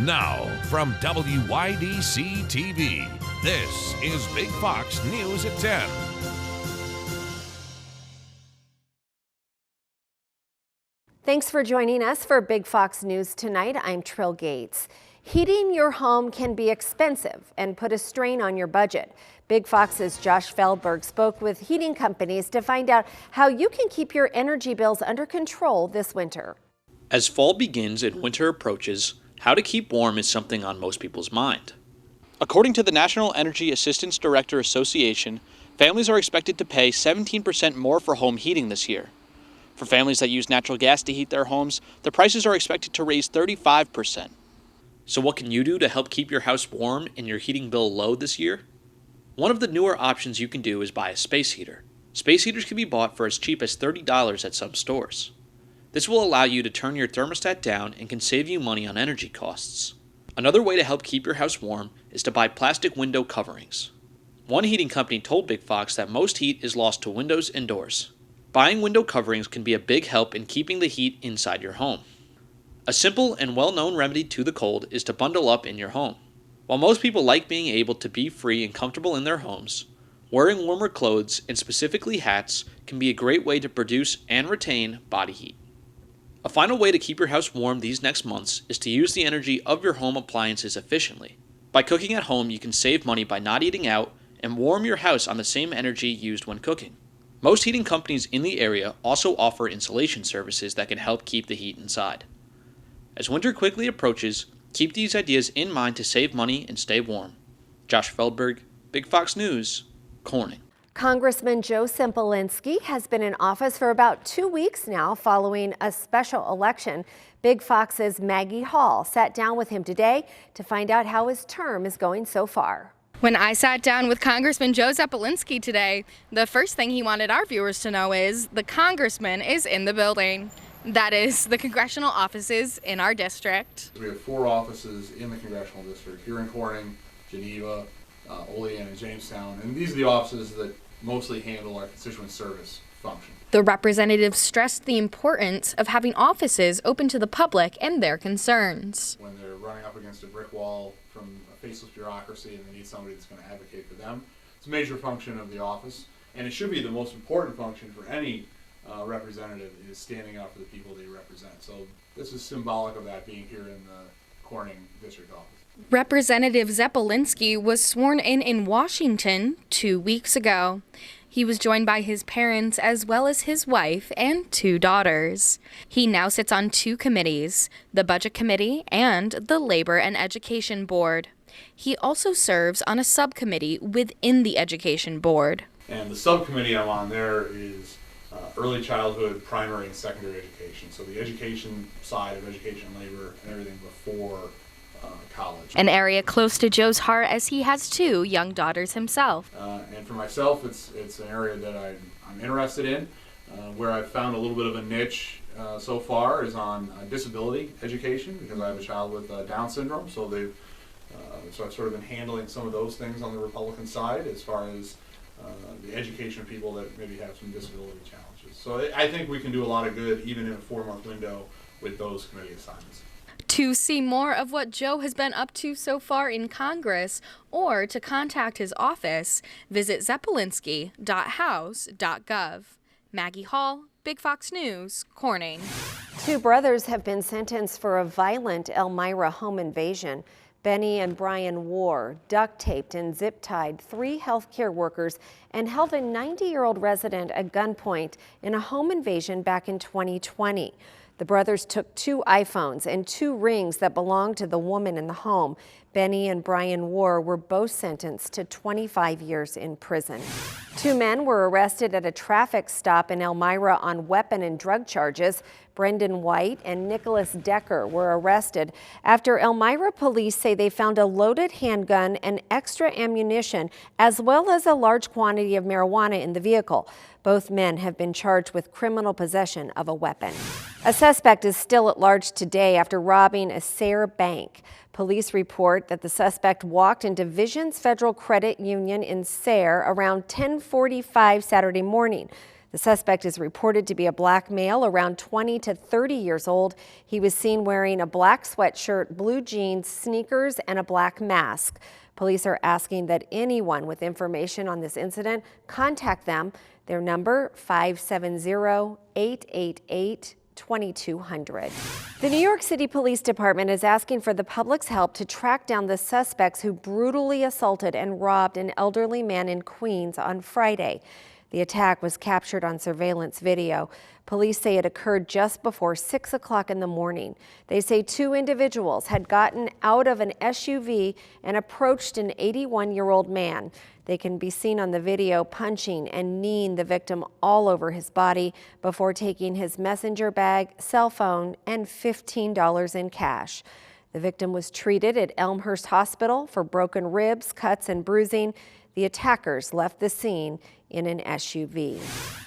Now, from WYDC TV, this is Big Fox News at 10. Thanks for joining us for Big Fox News tonight. I'm Trill Gates. Heating your home can be expensive and put a strain on your budget. Big Fox's Josh Feldberg spoke with heating companies to find out how you can keep your energy bills under control this winter. As fall begins and winter approaches, how to keep warm is something on most people's mind. According to the National Energy Assistance Director Association, families are expected to pay 17% more for home heating this year. For families that use natural gas to heat their homes, the prices are expected to raise 35%. So what can you do to help keep your house warm and your heating bill low this year? One of the newer options you can do is buy a space heater. Space heaters can be bought for as cheap as $30 at some stores. This will allow you to turn your thermostat down and can save you money on energy costs. Another way to help keep your house warm is to buy plastic window coverings. One heating company told Big Fox that most heat is lost to windows and doors. Buying window coverings can be a big help in keeping the heat inside your home. A simple and well-known remedy to the cold is to bundle up in your home. While most people like being able to be free and comfortable in their homes, wearing warmer clothes and specifically hats can be a great way to produce and retain body heat. A final way to keep your house warm these next months is to use the energy of your home appliances efficiently. By cooking at home, you can save money by not eating out and warm your house on the same energy used when cooking. Most heating companies in the area also offer insulation services that can help keep the heat inside. As winter quickly approaches, keep these ideas in mind to save money and stay warm. Josh Feldberg, Big Fox News, Corning. Congressman Joe Sempolinski has been in office for about 2 weeks now following a special election. Big Fox's Maggie Hall sat down with him today to find out how his term is going so far. When I sat down with Congressman Joe Sempolinski today, the first thing he wanted our viewers to know is the Congressman is in the building. That is the congressional offices in our district. We have 4 offices in the congressional district, here in Corning, Geneva, Olean, and Jamestown, and these are the offices that mostly handle our constituent service function. The representative stressed the importance of having offices open to the public and their concerns. When they're running up against a brick wall from a faceless bureaucracy and they need somebody that's going to advocate for them, it's a major function of the office, and it should be the most important function for any representative is standing up for the people they represent. So this is symbolic of that being here in the Corning district office. Representative Sempolinski was sworn in Washington 2 weeks ago. He was joined by his parents as well as his wife and 2 daughters. He now sits on 2 committees, the Budget Committee and the Labor and Education Board. He also serves on a subcommittee within the Education Board. And the subcommittee I'm on there is early childhood, primary, and secondary education. So the education side of education and labor and everything before college. An area close to Joe's heart as he has 2 young daughters himself. And for myself, it's an area that I'm interested in. Where I've found a little bit of a niche so far is on disability education, because I have a child with Down syndrome. So I've sort of been handling some of those things on the Republican side as far as the education of people that maybe have some disability challenges. So I think we can do a lot of good even in a 4-month window with those committee assignments. To see more of what Joe has been up to so far in Congress or to contact his office, visit sempolinski.house.gov. Maggie Hall, Big Fox News, Corning. 2 brothers have been sentenced for a violent Elmira home invasion. Benny and Brian War duct taped and zip tied 3 healthcare workers and held a 90-year-old resident at gunpoint in a home invasion back in 2020. The brothers took 2 iPhones and 2 rings that belonged to the woman in the home. Benny and Brian War were both sentenced to 25 years in prison. 2 men were arrested at a traffic stop in Elmira on weapon and drug charges. Brendan White and Nicholas Decker were arrested after Elmira police say they found a loaded handgun and extra ammunition, as well as a large quantity of marijuana in the vehicle. Both men have been charged with criminal possession of a weapon. A suspect is still at large today after robbing a Sayre bank. Police report that the suspect walked into Visions Federal Credit Union in Sayre around 10:45 Saturday morning. The suspect is reported to be a black male around 20 to 30 years old. He was seen wearing a black sweatshirt, blue jeans, sneakers, and a black mask. Police are asking that anyone with information on this incident contact them. Their number, 570-888-2200. The New York City Police Department is asking for the public's help to track down the suspects who brutally assaulted and robbed an elderly man in Queens on Friday. The attack was captured on surveillance video. Police say it occurred just before 6 o'clock in the morning. They say two individuals had gotten out of an SUV and approached an 81-year-old man. They can be seen on the video punching and kneeing the victim all over his body before taking his messenger bag, cell phone, and $15 in cash. The victim was treated at Elmhurst Hospital for broken ribs, cuts, and bruising. The attackers left the scene in an SUV.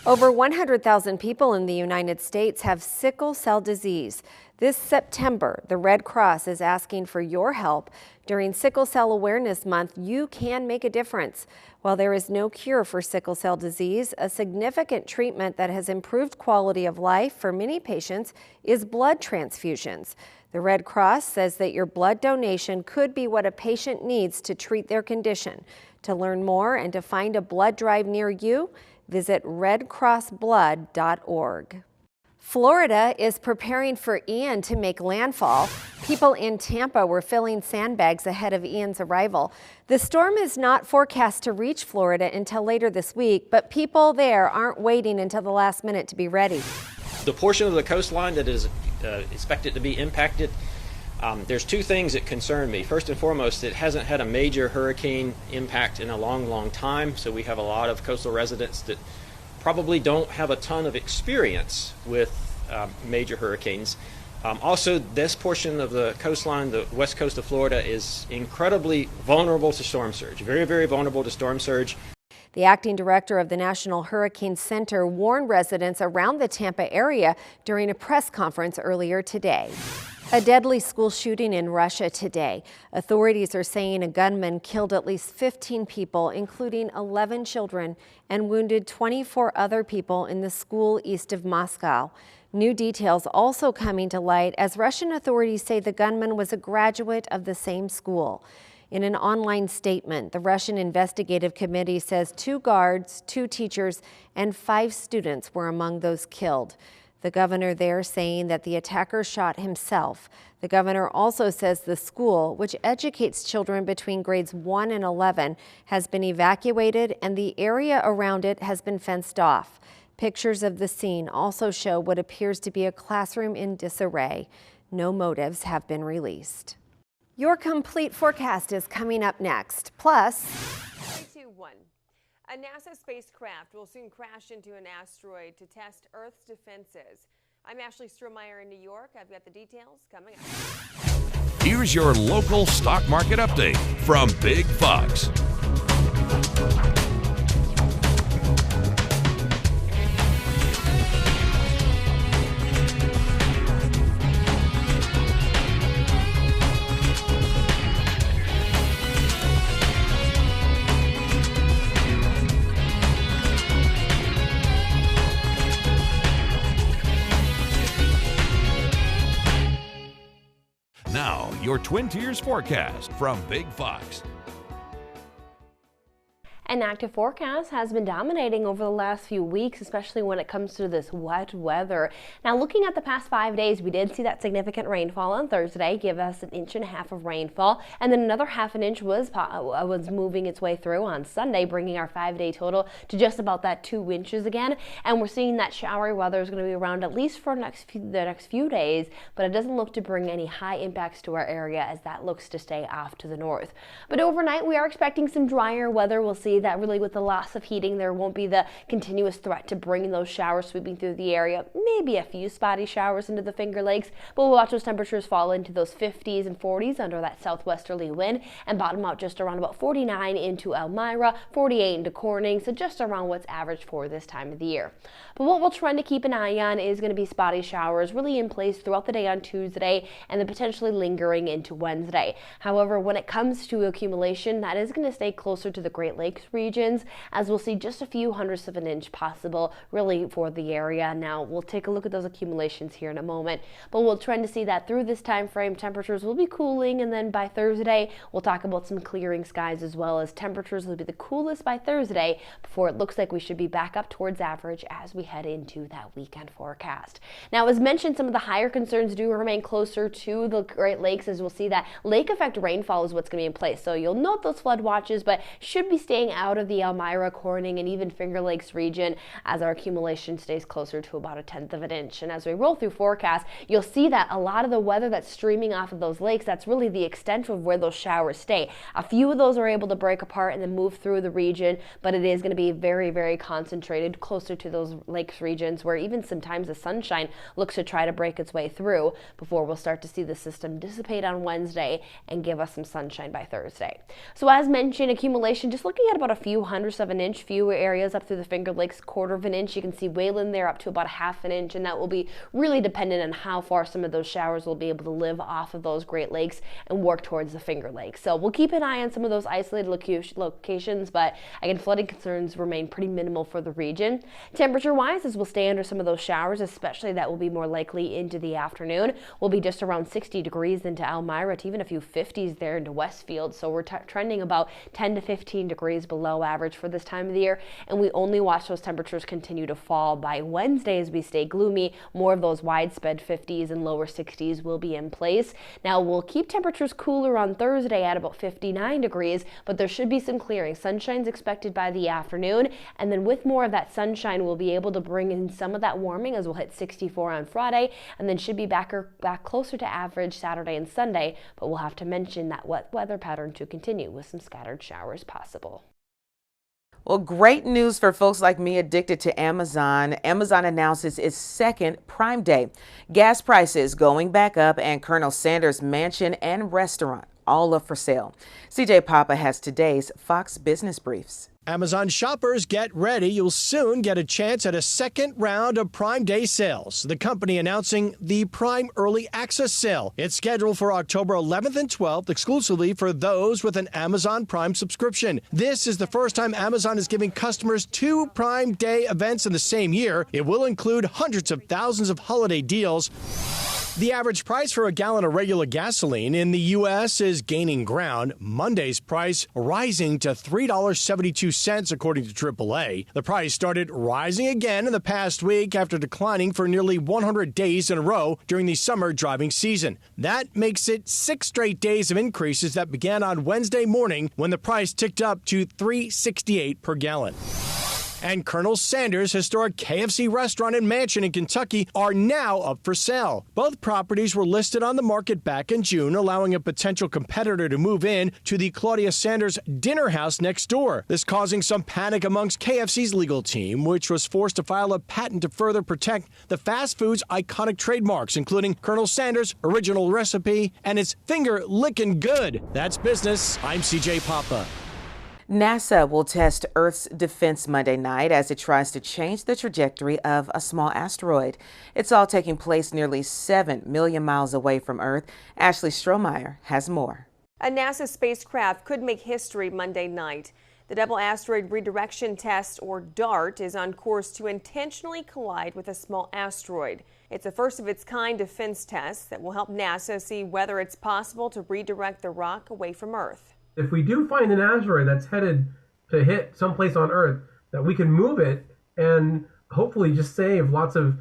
Over 100,000 people in the United States have sickle cell disease. This September, the Red Cross is asking for your help. During Sickle Cell Awareness Month, you can make a difference. While there is no cure for sickle cell disease, a significant treatment that has improved quality of life for many patients is blood transfusions. The Red Cross says that your blood donation could be what a patient needs to treat their condition. To learn more and to find a blood drive near you, visit redcrossblood.org. Florida is preparing for Ian to make landfall. People in Tampa were filling sandbags ahead of Ian's arrival. The storm is not forecast to reach Florida until later this week, but people there aren't waiting until the last minute to be ready. The portion of the coastline that is expected to be impacted, there's two things that concern me. First and foremost, it hasn't had a major hurricane impact in a long time, so we have a lot of coastal residents that probably don't have a ton of experience with major hurricanes. Also, this portion of the coastline, the west coast of Florida, is incredibly vulnerable to storm surge, very vulnerable to storm surge. The acting director of the National Hurricane Center warned residents around the Tampa area during a press conference earlier today. A deadly school shooting in Russia today. Authorities are saying a gunman killed at least 15 people, including 11 children, and wounded 24 other people in the school east of Moscow. New details also coming to light as Russian authorities say the gunman was a graduate of the same school. In an online statement, the Russian Investigative Committee says 2 guards, 2 teachers, and 5 students were among those killed. The governor there saying that the attacker shot himself. The governor also says the school, which educates children between grades 1 and 11, has been evacuated and the area around it has been fenced off. Pictures of the scene also show what appears to be a classroom in disarray. No motives have been released. Your complete forecast is coming up next. Plus, 3, 2, 1. A NASA spacecraft will soon crash into an asteroid to test Earth's defenses. I'm Ashley Strohmeyer in New York. I've got the details coming up. Here's your local stock market update from Big Fox. Now, your Twin Tiers forecast from Big Fox. An active forecast has been dominating over the last few weeks, especially when it comes to this wet weather. Now, looking at the past 5 days, we did see that significant rainfall on Thursday, give us 1.5 inches of rainfall, and then another 1/2 inch was moving its way through on Sunday, bringing our 5-day total to just about that 2 inches again. And we're seeing that showery weather is going to be around at least for the next few days, but it doesn't look to bring any high impacts to our area as that looks to stay off to the north. But overnight, we are expecting some drier weather. We'll see that really with the loss of heating, there won't be the continuous threat to bring those showers sweeping through the area. Maybe a few spotty showers into the Finger Lakes, but we'll watch those temperatures fall into those 50s and 40s under that southwesterly wind and bottom out just around about 49 into Elmira, 48 into Corning, so just around what's average for this time of the year. But what we're trying to keep an eye on is going to be spotty showers really in place throughout the day on Tuesday and then potentially lingering into Wednesday. However, when it comes to accumulation, that is going to stay closer to the Great Lakes regions, as we'll see just a few hundredths of an inch possible really for the area. Now we'll take a look at those accumulations here in a moment, but we'll trend to see that through this time frame temperatures will be cooling, and then by Thursday we'll talk about some clearing skies, as well as temperatures will be the coolest by Thursday before it looks like we should be back up towards average as we head into that weekend forecast. Now, as mentioned, some of the higher concerns do remain closer to the Great Lakes, as we'll see that lake effect rainfall is what's going to be in place. So you'll note those flood watches, but should be staying out of the Elmira, Corning, and even Finger Lakes region as our accumulation stays closer to about 1/10 of an inch. And as we roll through forecasts, you'll see that a lot of the weather that's streaming off of those lakes, that's really the extent of where those showers stay. A few of those are able to break apart and then move through the region, but it is going to be very, very concentrated closer to those lakes regions where even sometimes the sunshine looks to try to break its way through before we'll start to see the system dissipate on Wednesday and give us some sunshine by Thursday. So as mentioned, accumulation just looking at about a few hundredths of an inch, few areas up through the Finger Lakes, 1/4 of an inch. You can see Wayland there up to about 1/2 an inch, and that will be really dependent on how far some of those showers will be able to live off of those Great Lakes and work towards the Finger Lakes. So we'll keep an eye on some of those isolated locations, but again, flooding concerns remain pretty minimal for the region. Temperature wise, as we'll stay under some of those showers, especially that will be more likely into the afternoon, will be just around 60 degrees into Elmira, to even a few 50s there into Westfield. So we're trending about 10 to 15 degrees below average for this time of the year, and we only watch those temperatures continue to fall by Wednesday as we stay gloomy. More of those widespread 50s and lower 60s will be in place. Now we'll keep temperatures cooler on Thursday at about 59 degrees, but there should be some clearing. Sunshine's expected by the afternoon, and then with more of that sunshine, we'll be able to bring in some of that warming as we'll hit 64 on Friday, and then should be back closer to average Saturday and Sunday, but we'll have to mention that wet weather pattern to continue with some scattered showers possible. Well, great news for folks like me addicted to Amazon. Amazon announces its second Prime Day. Gas prices going back up, and Colonel Sanders' mansion and restaurant all up for sale. CJ Papa has today's Fox Business Briefs. Amazon shoppers, get ready. You'll soon get a chance at a second round of Prime Day sales. The company announcing the Prime Early Access Sale. It's scheduled for October 11th and 12th, exclusively for those with an Amazon Prime subscription. This is the first time Amazon is giving customers 2 Prime Day events in the same year. It will include hundreds of thousands of holiday deals. The average price for a gallon of regular gasoline in the U.S. is gaining ground. Monday's price rising to $3.72, according to AAA. The price started rising again in the past week after declining for nearly 100 days in a row during the summer driving season. That makes it 6 straight days of increases that began on Wednesday morning when the price ticked up to $3.68 per gallon. And Colonel Sanders' historic KFC restaurant and mansion in Kentucky are now up for sale. Both properties were listed on the market back in June, allowing a potential competitor to move in to the Claudia Sanders dinner house next door. This causing some panic amongst KFC's legal team, which was forced to file a patent to further protect the fast food's iconic trademarks, including Colonel Sanders' original recipe and its finger-licking good. That's business. I'm CJ Papa. NASA will test Earth's defense Monday night as it tries to change the trajectory of a small asteroid. It's all taking place nearly 7 million miles away from Earth. Ashley Strohmeyer has more. A NASA spacecraft could make history Monday night. The Double Asteroid Redirection Test, or DART, is on course to intentionally collide with a small asteroid. It's a first-of-its-kind defense test that will help NASA see whether it's possible to redirect the rock away from Earth. If we do find an asteroid that's headed to hit someplace on Earth, that we can move it and hopefully just save lots of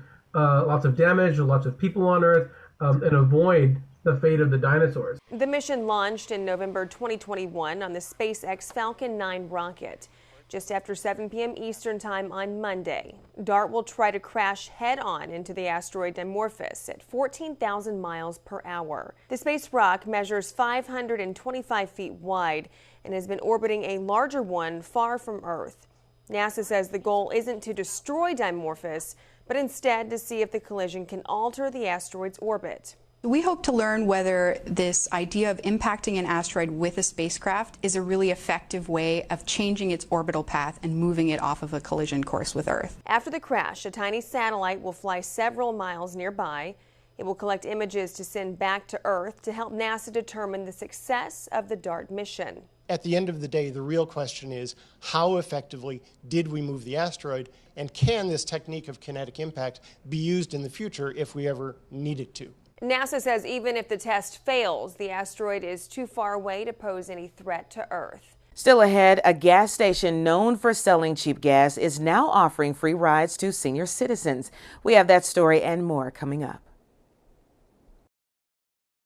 damage, lots of people on Earth, and avoid the fate of the dinosaurs. The mission launched in November 2021 on the SpaceX Falcon 9 rocket. Just after 7 p.m. Eastern Time on Monday, DART will try to crash head-on into the asteroid Dimorphos at 14,000 miles per hour. The space rock measures 525 feet wide and has been orbiting a larger one far from Earth. NASA says the goal isn't to destroy Dimorphos, but instead to see if the collision can alter the asteroid's orbit. We hope to learn whether this idea of impacting an asteroid with a spacecraft is a really effective way of changing its orbital path and moving it off of a collision course with Earth. After the crash, a tiny satellite will fly several miles nearby. It will collect images to send back to Earth to help NASA determine the success of the DART mission. At the end of the day, the real question is, how effectively did we move the asteroid, and can this technique of kinetic impact be used in the future if we ever need it to? NASA says even if the test fails, the asteroid is too far away to pose any threat to Earth. Still ahead, a gas station known for selling cheap gas is now offering free rides to senior citizens. We have that story and more coming up.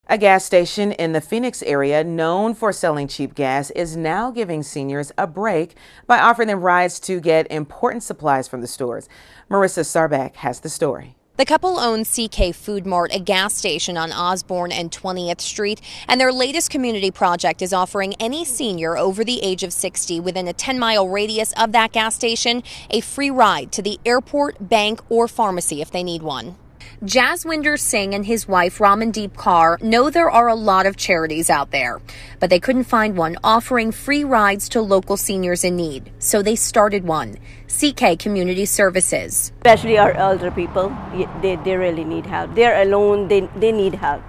A gas station in the Phoenix area known for selling cheap gas is now giving seniors a break by offering them rides to get important supplies from the stores. Marissa Sarback has the story. The couple owns CK Food Mart, a gas station on Osborne and 20th Street, and their latest community project is offering any senior over the age of 60 within a 10-mile radius of that gas station a free ride to the airport, bank, or pharmacy if they need one. Jaswinder Singh and his wife Ramandeep Kaur know there are a lot of charities out there, but they couldn't find one offering free rides to local seniors in need. So they started one, CK Community Services. Especially our elder people, they really need help. They're alone, they need help.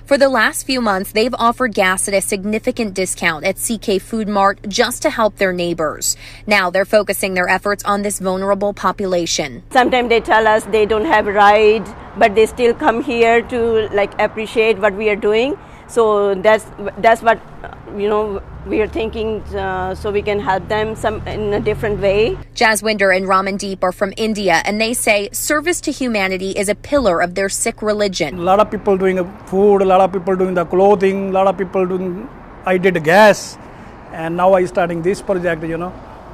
For the last few months, they've offered gas at a significant discount at CK Food Mart just to help their neighbors. Now they're focusing their efforts on this vulnerable population. Sometimes they tell us they don't have a ride, but they still come here to appreciate what we are doing. So that's what we are thinking, so we can help them in a different way. Jaswinder and Ramandeep are from India, and they say service to humanity is a pillar of their Sikh religion. A lot of people doing food, a lot of people doing the clothing, a lot of people doing. I did gas, and now I'm starting this project.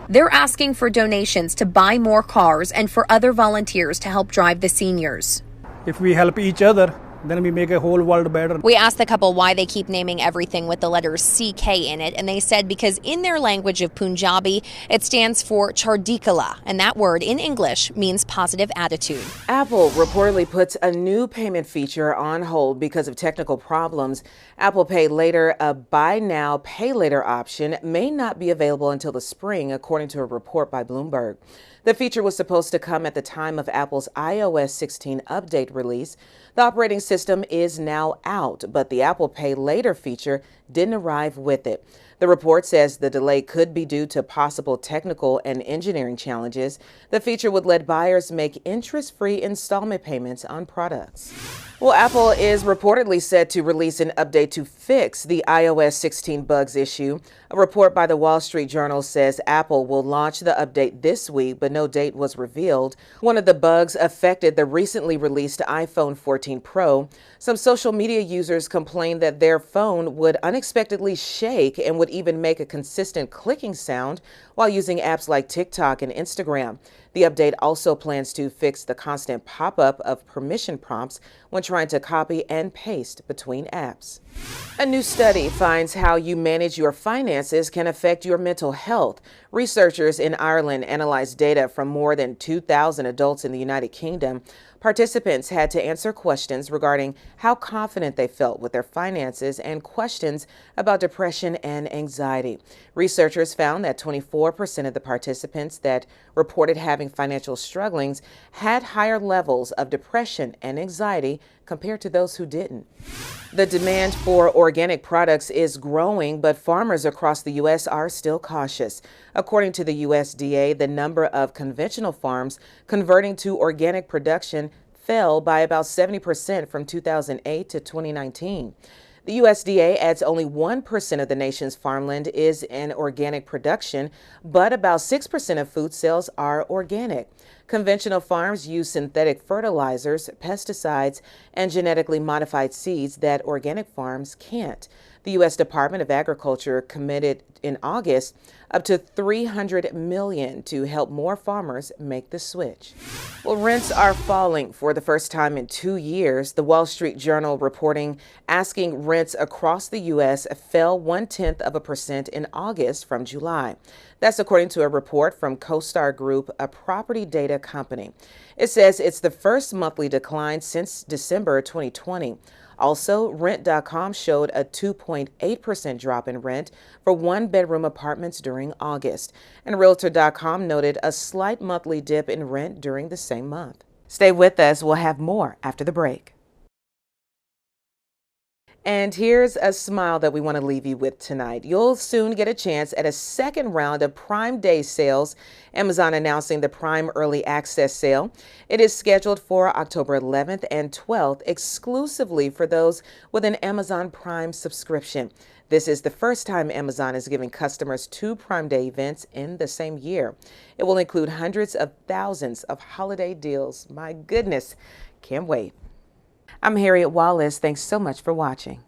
They're asking for donations to buy more cars and for other volunteers to help drive the seniors. If we help each other, then we make a whole world better. We asked the couple why they keep naming everything with the letters CK in it, and they said because in their language of Punjabi, it stands for Chardikala, and that word in English means positive attitude. Apple reportedly puts a new payment feature on hold because of technical problems. Apple Pay Later, a buy now, pay later option, may not be available until the spring, according to a report by Bloomberg. The feature was supposed to come at the time of Apple's iOS 16 update release. The operating system is now out, but the Apple Pay Later feature didn't arrive with it. The report says the delay could be due to possible technical and engineering challenges. The feature would let buyers make interest-free installment payments on products. Well, Apple is reportedly set to release an update to fix the iOS 16 bugs issue. A report by the Wall Street Journal says Apple will launch the update this week, but no date was revealed. One of the bugs affected the recently released iPhone 14 Pro. Some social media users complained that their phone would unexpectedly shake and would even make a consistent clicking sound while using apps like TikTok and Instagram. The update also plans to fix the constant pop-up of permission prompts when trying to copy and paste between apps. A new study finds how you manage your finances can affect your mental health. Researchers in Ireland analyzed data from more than 2,000 adults in the United Kingdom. Participants had to answer questions regarding how confident they felt with their finances and questions about depression and anxiety. Researchers found that 24% of the participants that reported having financial strugglings had higher levels of depression and anxiety compared to those who didn't. The demand for organic products is growing, but farmers across the U.S. are still cautious. According to the USDA, the number of conventional farms converting to organic production fell by about 70% from 2008 to 2019. The USDA adds only 1% of the nation's farmland is in organic production, but about 6% of food sales are organic. Conventional farms use synthetic fertilizers, pesticides, and genetically modified seeds that organic farms can't. The U.S. Department of Agriculture committed in August up to $300 million to help more farmers make the switch. Well, rents are falling for the first time in 2 years. The Wall Street Journal reporting asking rents across the U.S. fell 0.1% in August from July. That's according to a report from CoStar Group, a property data company. It says it's the first monthly decline since December 2020. Also, Rent.com showed a 2.8% drop in rent for one-bedroom apartments during August. And Realtor.com noted a slight monthly dip in rent during the same month. Stay with us. We'll have more after the break. And here's a smile that we want to leave you with tonight. You'll soon get a chance at a second round of Prime Day sales. Amazon announcing the Prime Early Access Sale. It is scheduled for October 11th and 12th exclusively for those with an Amazon Prime subscription. This is the first time Amazon is giving customers 2 Prime Day events in the same year. It will include hundreds of thousands of holiday deals. My goodness, can't wait. I'm Harriet Wallace. Thanks so much for watching.